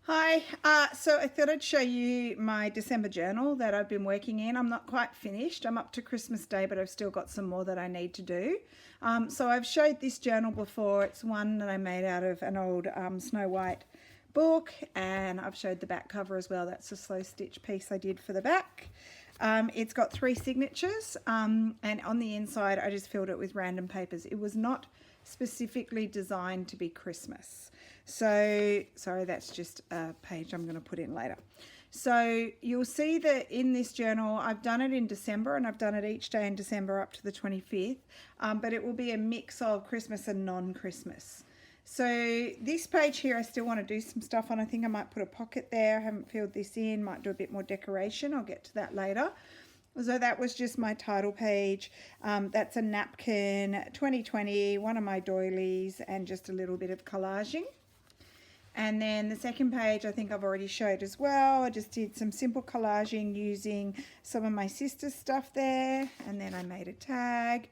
Hi, so I thought I'd show you my December journal that I've been working in. I'm not quite finished. I'm up to Christmas Day, but I've still got some more that I need to do. So I've showed this journal before. It's one that I made out of an old Snow White book, and I've showed the back cover as well. That's a slow stitch piece I did for the back. It's got 3 signatures, and on the inside I just filled it with random papers. It was not specifically designed to be Christmas. So, sorry, that's just a page I'm going to put in later. So you'll see that in this journal, I've done it in December and I've done it each day in December up to the 25th, but it will be a mix of Christmas and non-Christmas. So this page here, I still want to do some stuff on. I think I might put a pocket there. I haven't filled this in, might do a bit more decoration. I'll get to that later. So that was just my title page. That's a napkin, 2020, one of my doilies, and just a little bit of collaging. And then the second page I think I've already showed as well. I just did some simple collaging using some of my sister's stuff there. And then I made a tag,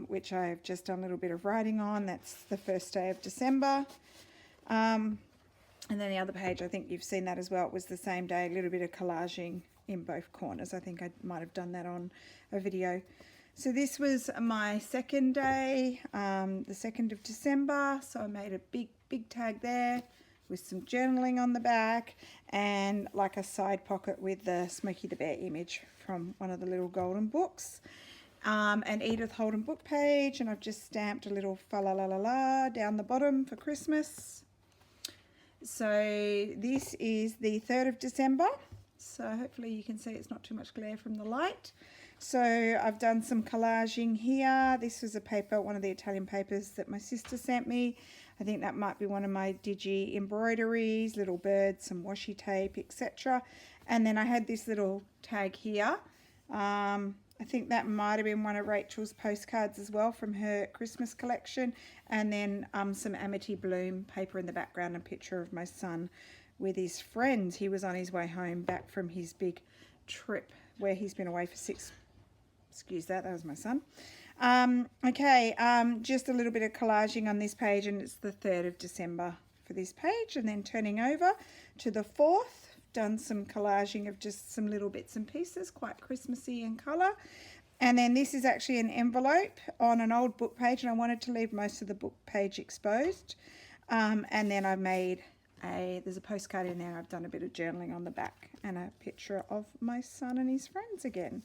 which I've just done a little bit of writing on. That's the first day of December. And then the other page, I think you've seen that as well. It was the same day, a little bit of collaging in both corners. I think I might have done that on a video. So this was my second day, the 2nd of December. So I made a big tag there with some journaling on the back and like a side pocket with the Smokey the Bear image from one of the little golden books. An Edith Holden book page, and I've just stamped a little fa la la la la down the bottom for Christmas. So this is the 3rd of December. So hopefully you can see it's not too much glare from the light. So I've done some collaging here. This was a paper, one of the Italian papers that my sister sent me. I think that might be one of my digi embroideries, little birds, some washi tape, etc. And then I had this little tag here. I think that might have been one of Rachel's postcards as well from her Christmas collection. And then some Amity Bloom paper in the background, and a picture of my son with his friends. He was on his way home back from his big trip where he's been away for 6 excuse that was my son. Just a little bit of collaging on this page, and it's the 3rd of December for this page. And then turning over to the 4th, done some collaging of just some little bits and pieces, quite Christmassy in colour. And then this is actually an envelope on an old book page, and I wanted to leave most of the book page exposed. And then I made there's a postcard in there. I've done a bit of journaling on the back and a picture of my son and his friends again.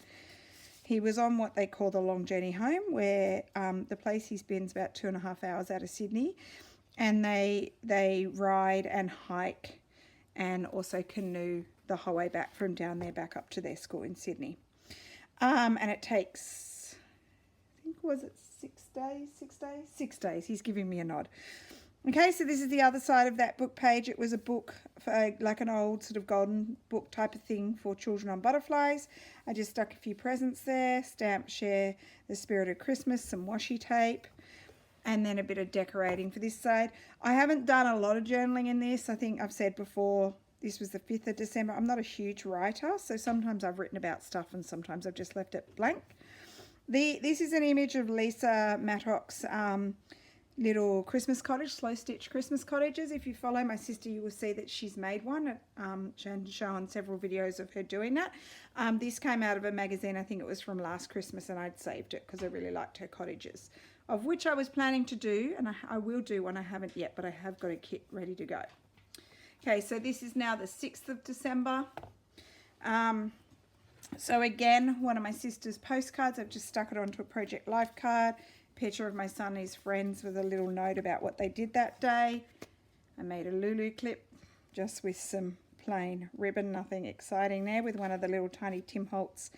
He was on what they call the long journey home, where the place he's been is about 2.5 hours out of Sydney, and they ride and hike and also canoe the whole way back from down there back up to their school in Sydney. And it takes, I think, was it 6 days? 6 days? 6 days. He's giving me a nod. Okay, so this is the other side of that book page. It was a book, for like an old sort of golden book type of thing for children on butterflies. I just stuck a few presents there, stamp share the spirit of Christmas, some washi tape, and then a bit of decorating for this side. I haven't done a lot of journaling in this. I think I've said before, this was the 5th of December. I'm not a huge writer, so sometimes I've written about stuff and sometimes I've just left it blank. This is an image of Lisa Mattock's little Christmas cottage, slow stitch Christmas cottages. If you follow my sister, you will see that she's made one and shown several videos of her doing that. This came out of a magazine. I think it was from last Christmas, and I'd saved it because I really liked her cottages, of which I was planning to do, and I will do one. I haven't yet, but I have got a kit ready to go. Okay, so this is now the 6th of December. So again, one of my sister's postcards. I've just stuck it onto a Project Life card. Picture of my son and his friends with a little note about what they did that day. I made a Lulu clip just with some plain ribbon, nothing exciting there, with one of the little tiny Tim Holtz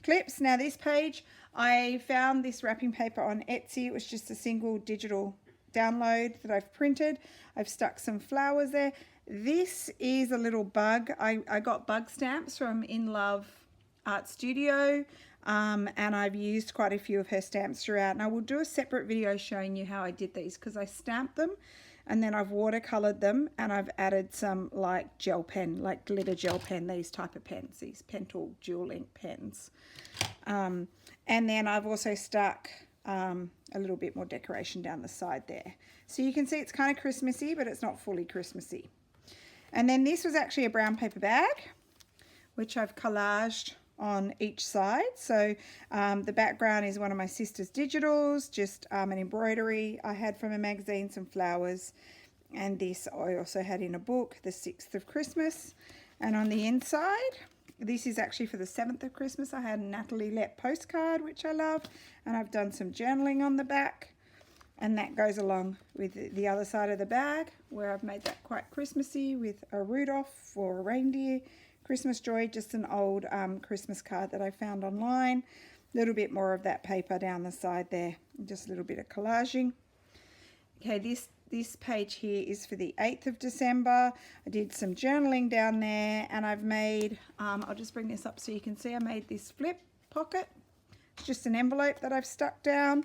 clips. Now this page, I found this wrapping paper on Etsy. It was just a single digital download that I've printed. I've stuck some flowers there. This is a little bug. I got bug stamps from In Love Art Studio. And I've used quite a few of her stamps throughout, and I will do a separate video showing you how I did these, because I stamped them and then I've watercolored them, and I've added some like gel pen, like glitter gel pen, these type of pens, these Pentel dual ink pens. And then I've also stuck a little bit more decoration down the side there, so you can see it's kind of Christmassy, but it's not fully Christmassy. And then this was actually a brown paper bag, which I've collaged on each side. So the background is one of my sister's digitals, just an embroidery I had from a magazine, some flowers, and this I also had in a book, the 6th of Christmas. And on the inside, this is actually for the 7th of Christmas. I had a Natalie Lett postcard, which I love, and I've done some journaling on the back. And that goes along with the other side of the bag, where I've made that quite Christmassy with a Rudolph or a reindeer. Christmas Joy, just an old Christmas card that I found online. A little bit more of that paper down the side there, just a little bit of collaging. Okay, this page here is for the 8th of December. I did some journaling down there, and I've made, I'll just bring this up so you can see, I made this flip pocket. It's just an envelope that I've stuck down.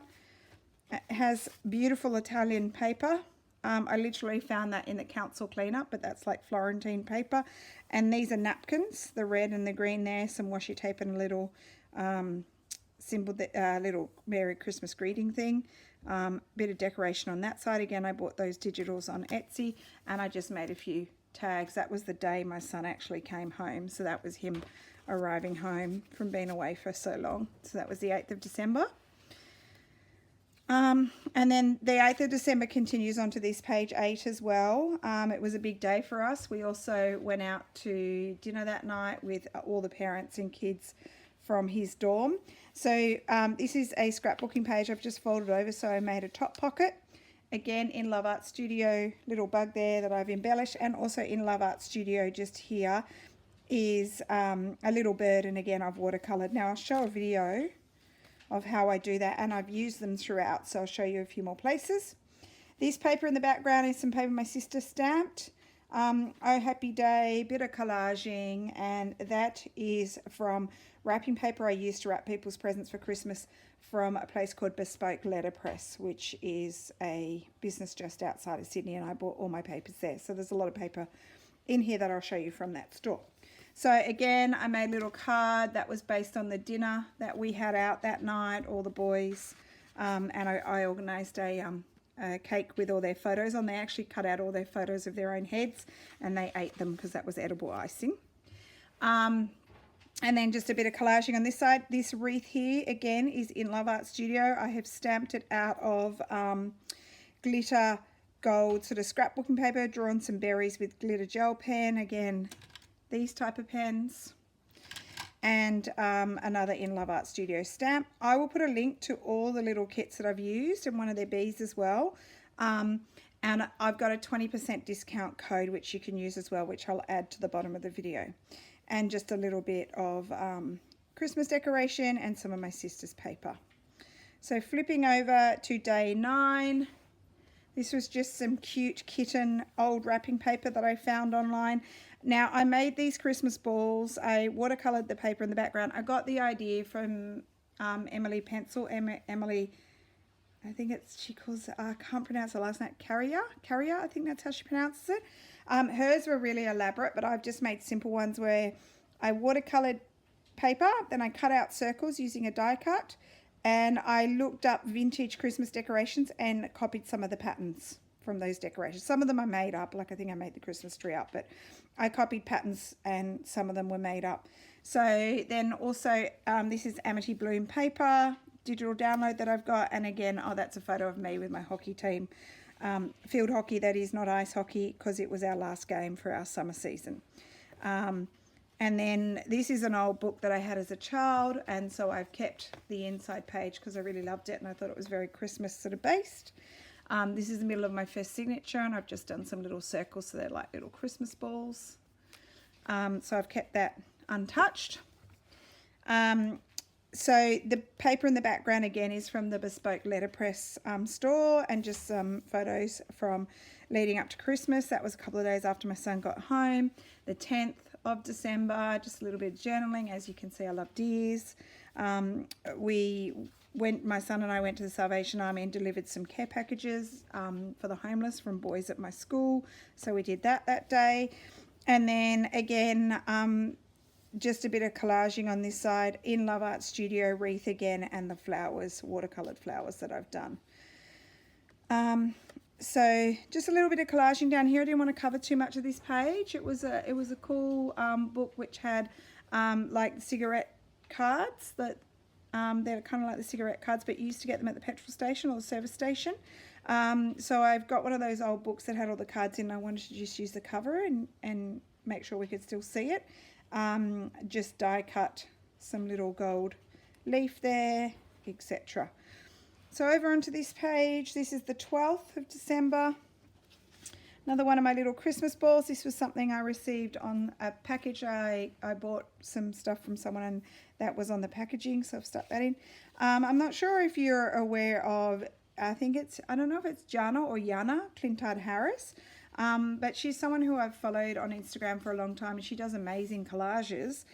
It has beautiful Italian paper. I literally found that in the council cleanup, but that's like Florentine paper. And these are napkins, the red and the green there, some washi tape and a little symbol, little Merry Christmas greeting thing. Bit of decoration on that side. Again, I bought those digitals on Etsy, and I just made a few tags. That was the day my son actually came home. So that was him arriving home from being away for so long. So that was the 8th of December. And then the 8th of December continues onto this page 8 as well. It was a big day for us. We also went out to dinner that night with all the parents and kids from his dorm. So this is a scrapbooking page I've just folded over, so I made a top pocket. Again, in Love Art Studio, little bug there that I've embellished, and also in Love Art Studio just here is a little bird, and again I've watercoloured. Now I'll show a video of how I do that, and I've used them throughout, so I'll show you a few more places. This paper in the background is some paper my sister stamped. Oh Happy Day, bit of collaging, and that is from wrapping paper I used to wrap people's presents for Christmas from a place called Bespoke Letterpress, which is a business just outside of Sydney, and I bought all my papers there. So there's a lot of paper in here that I'll show you from that store. So again, I made a little card that was based on the dinner that we had out that night, all the boys, and I organised a cake with all their photos on. They actually cut out all their photos of their own heads, and they ate them because that was edible icing. And then just a bit of collaging on this side. This wreath here, again, is in Love Art Studio. I have stamped it out of glitter gold sort of scrapbooking paper, drawn some berries with glitter gel pen. Again, these type of pens. And another in Love Art Studio stamp. I will put a link to all the little kits that I've used and one of their bees as well. And I've got a 20% discount code which you can use as well, which I'll add to the bottom of the video. And just a little bit of Christmas decoration and some of my sister's paper. So flipping over to day 9. This was just some cute kitten old wrapping paper that I found online. Now, I made these Christmas balls. I watercoloured the paper in the background. I got the idea from Emily Pencil. Emily, I think it's, she calls it, I can't pronounce her last name, Carrier, I think that's how she pronounces it. Hers were really elaborate, but I've just made simple ones where I watercoloured paper, then I cut out circles using a die cut, and I looked up vintage Christmas decorations and copied some of the patterns from those decorations. Some of them I made up, like I think I made the Christmas tree up, but I copied patterns and some of them were made up. So then also this is Amity Bloom paper, digital download that I've got, and again, oh, that's a photo of me with my hockey team. Field hockey, that is, not ice hockey, because it was our last game for our summer season. And then this is an old book that I had as a child, and so I've kept the inside page because I really loved it and I thought it was very Christmas sort of based. This is the middle of my first signature, and I've just done some little circles, so they're like little Christmas balls. So I've kept that untouched. So the paper in the background again is from the Bespoke Letterpress store, and just some photos from leading up to Christmas. That was a couple of days after my son got home. The 10th of December, just a little bit of journaling. As you can see, I love deers. My son and I went to the Salvation Army and delivered some care packages for the homeless from boys at my school. So we did that day. And then again, just a bit of collaging on this side in Love Art Studio, wreath again, and the flowers, watercoloured flowers that I've done. So just a little bit of collaging down here. I didn't want to cover too much of this page. It was a cool book which had like cigarette cards that they're kind of like the cigarette cards, but you used to get them at the petrol station or the service station. So I've got one of those old books that had all the cards in. I wanted to just use the cover and make sure we could still see it. Just die cut some little gold leaf there, etc. So over onto this page, this is the 12th of December. Another one of my little Christmas balls. This was something I received on a package. I bought some stuff from someone and that was on the packaging, so I've stuck that in. I'm not sure if you're aware of, I don't know if it's Jana or Yana Clintard Harris, but she's someone who I've followed on Instagram for a long time and she does amazing collages.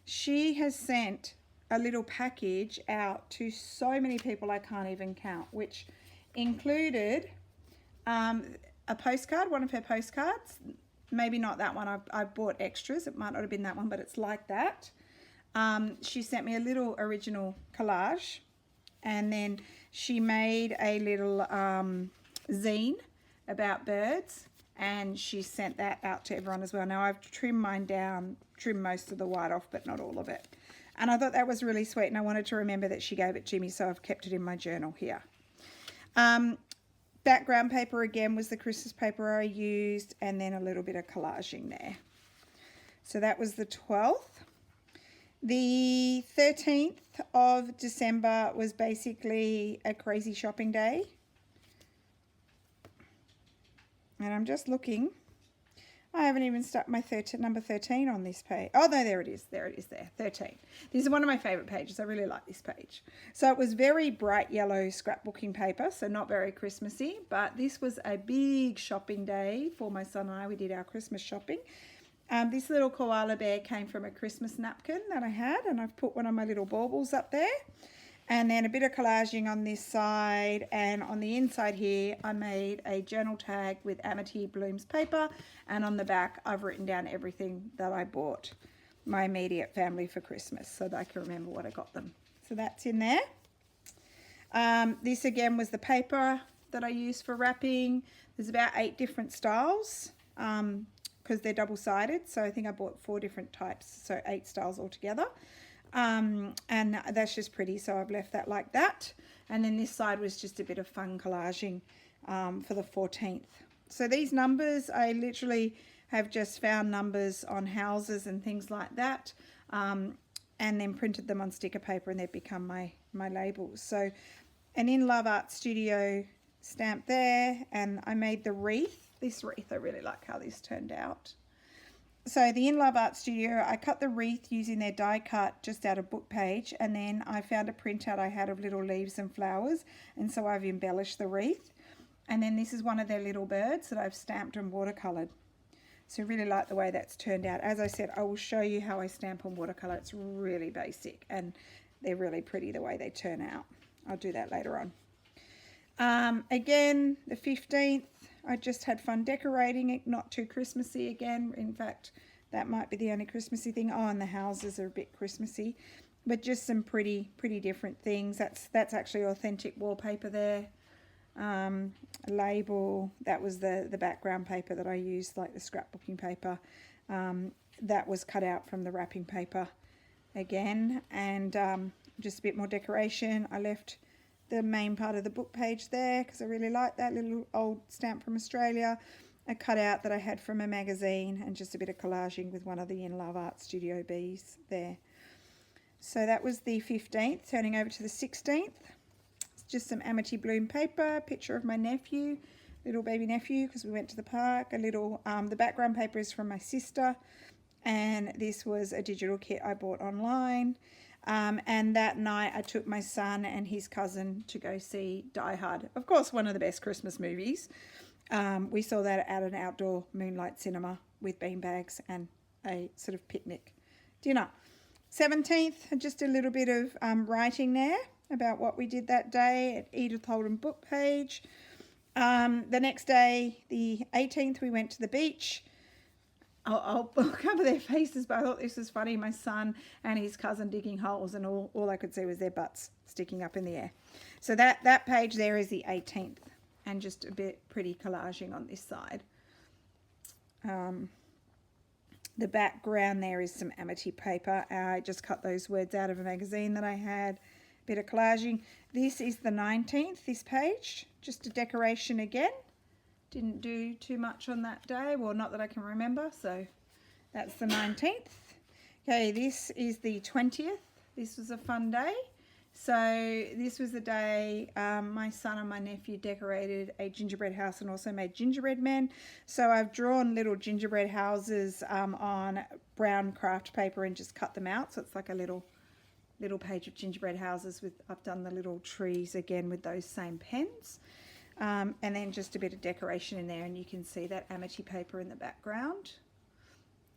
She has sent a little package out to so many people I can't even count, which included a postcard, one of her postcards. Maybe not that one. I bought extras. It might not have been that one, but it's like that. She sent me a little original collage, and then she made a little zine about birds, and she sent that out to everyone as well. Now I've trimmed mine down, trimmed most of the white off, but not all of it. And I thought that was really sweet, and I wanted to remember that she gave it to me, so I've kept it in my journal here. Background paper again was the Christmas paper I used, and then a little bit of collaging there. So that was the 12th. The 13th of December was basically a crazy shopping day. And I'm just looking. I haven't even stuck my number 13 on this page. Oh, no, there it is. There it is there, 13. This is one of my favourite pages. I really like this page. So it was very bright yellow scrapbooking paper, so not very Christmassy. But this was a big shopping day for my son and I. We did our Christmas shopping. This little koala bear came from a Christmas napkin that I had, and I've put one of my little baubles up there. And then a bit of collaging on this side, and on the inside here I made a journal tag with Amity Blooms paper, and on the back I've written down everything that I bought my immediate family for Christmas so that I can remember what I got them. So that's in there. This again was the paper that I used for wrapping. There's about 8 different styles because they're double-sided, so I think I bought 4 different types, so 8 styles altogether. And that's just pretty, so I've left that like that. And then this side was just a bit of fun collaging for the 14th. So these numbers, I literally have just found numbers on houses and things like that, and then printed them on sticker paper, and they've become my labels. So an In Love Art Studio stamp there, and I made the wreath. This wreath, I really like how this turned out. So the In Love Art Studio, I cut the wreath using their die cut just out of book page, and then I found a printout I had of little leaves and flowers, and so I've embellished the wreath. And then this is one of their little birds that I've stamped and watercoloured. So I really like the way that's turned out. As I said, I will show you how I stamp and watercolour. It's really basic, and they're really pretty the way they turn out. I'll do that later on. Again, the 15th, I just had fun decorating it, not too Christmassy again. In fact, that might be the only Christmassy thing. Oh, and the houses are a bit Christmassy, but just some pretty different things. That's actually authentic wallpaper there. Label, that was the background paper that I used, like the scrapbooking paper. That was cut out from the wrapping paper again, and just a bit more decoration. I left the main part of the book page there because I really like that little old stamp from Australia, a cutout that I had from a magazine, and just a bit of collaging with one of the In Love Art Studio bees there. So that was the 15th. Turning over to the 16th, it's just some Amity Bloom paper, picture of my nephew, little baby nephew, because we went to the park. A little, the background paper is from my sister, and this was a digital kit I bought online. And that night I took my son and his cousin to go see Die Hard. Of course, one of the best Christmas movies. We saw that at an outdoor moonlight cinema with beanbags and a sort of picnic dinner. 17th, just a little bit of writing there about what we did that day at Edith Holden book page. The next day, the 18th, we went to the beach. I'll cover their faces, but I thought this was funny. My son and his cousin digging holes, and all I could see was their butts sticking up in the air. So that page there is the 18th. and just a bit pretty collaging on this side. The background there is some Amity paper. I just cut those words out of a magazine that I had. Bit of collaging. This is the 19th, this page. Just a decoration again. Didn't do too much on that day. Well, not that I can remember. So that's the 19th. Okay, this is the 20th. This was a fun day. So this was the day my son and my nephew decorated a gingerbread house and also made gingerbread men. So I've drawn little gingerbread houses on brown craft paper and just cut them out. So it's like a little page of gingerbread houses with, I've done the little trees again with those same pens. And then just a bit of decoration in there, and you can see that Amity paper in the background.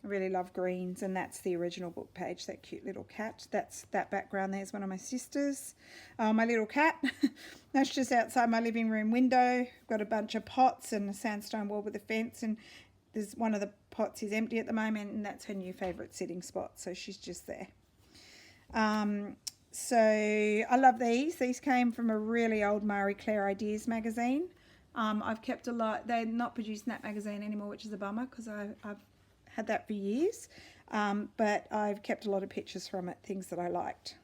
I really love greens, and that's the original book page, that cute little cat. That background there is one of my sisters. My little cat, that's just outside my living room window. Got a bunch of pots and a sandstone wall with a fence, and there's one of the pots is empty at the moment, and that's her new favourite sitting spot, so she's just there. So I love these. These came from a really old Marie Claire Ideas magazine. I've kept a lot. They're not producing that magazine anymore, which is a bummer because I've had that for years. But I've kept a lot of pictures from it, things that I liked.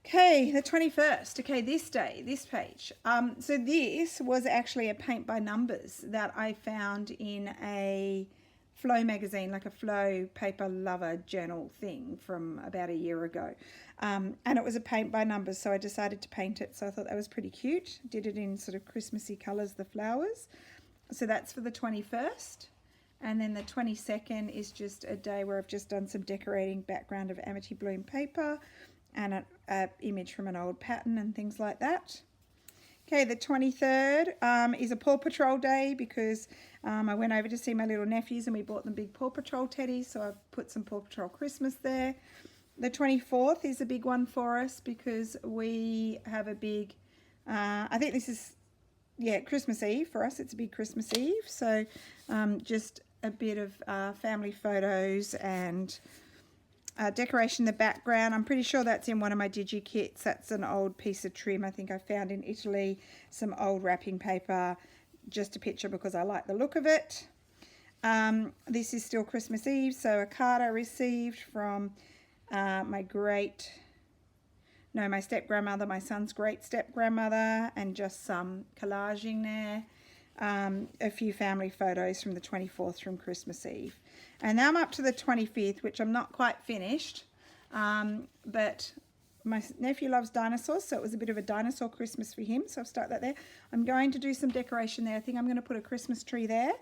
Okay, the 21st. Okay, this day, this page. So this was actually a paint by numbers that I found in a Flow magazine, like a Flow paper lover journal thing from about a year ago. And it was a paint by numbers, so I decided to paint it. So I thought that was pretty cute. Did it in sort of Christmassy colours, the flowers. So that's for the 21st. And then the 22nd is just a day where I've just done some decorating, background of Amity bloom paper and an image from an old pattern and things like that. Okay, the 23rd is a Paw Patrol day because I went over to see my little nephews and we bought them big Paw Patrol teddies, so I've put some Paw Patrol Christmas there. The 24th is a big one for us because we have a big, I think this is, yeah, Christmas Eve for us. It's a big Christmas Eve, so just a bit of family photos and decoration in the background. I'm pretty sure that's in one of my digi kits. That's an old piece of trim I think I found in Italy, some old wrapping paper, just a picture because I like the look of it. This is still Christmas Eve, so a card I received from my step-grandmother, my son's great step-grandmother, and just some collaging there. A few family photos from the 24th from Christmas Eve. And now I'm up to the 25th, which I'm not quite finished, but my nephew loves dinosaurs, so it was a bit of a dinosaur Christmas for him, so I've stuck that there. I'm going to do some decoration there. I think I'm going to put a Christmas tree there.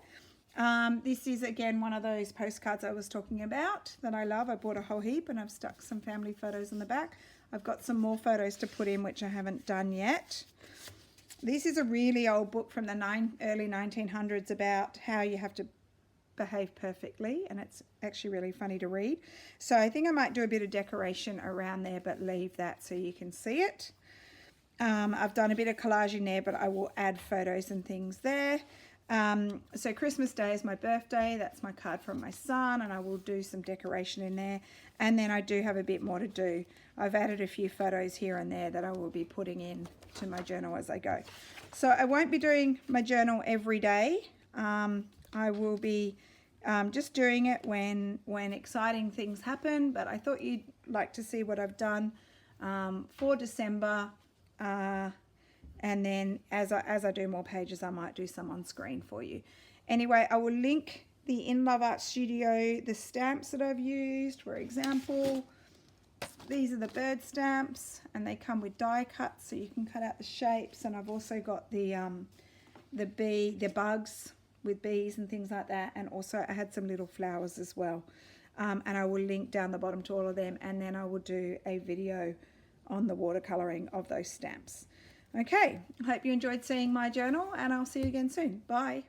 This is again one of those postcards I was talking about that I love. I bought a whole heap and I've stuck some family photos on the back. I've got some more photos to put in which I haven't done yet. This is a really old book from the early 1900s about how you have to behave perfectly, and it's actually really funny to read. So I think I might do a bit of decoration around there, but leave that so you can see it. I've done a bit of collaging there, but I will add photos and things there. So Christmas Day is my birthday. That's my card from my son, and I will do some decoration in there. And then I do have a bit more to do. I've added a few photos here and there that I will be putting in to my journal as I go. So I won't be doing my journal every day. I will be just doing it when exciting things happen, but I thought you'd like to see what I've done for December. And then as I do more pages, I might do some on screen for you. Anyway, I will link the In Love Art Studio, the stamps that I've used. For example, these are the bird stamps, and they come with die cuts, so you can cut out the shapes. And I've also got the bugs with bees and things like that. And also I had some little flowers as well. And I will link down the bottom to all of them. And then I will do a video on the watercolouring of those stamps. Okay, I hope you enjoyed seeing my journal, and I'll see you again soon. Bye.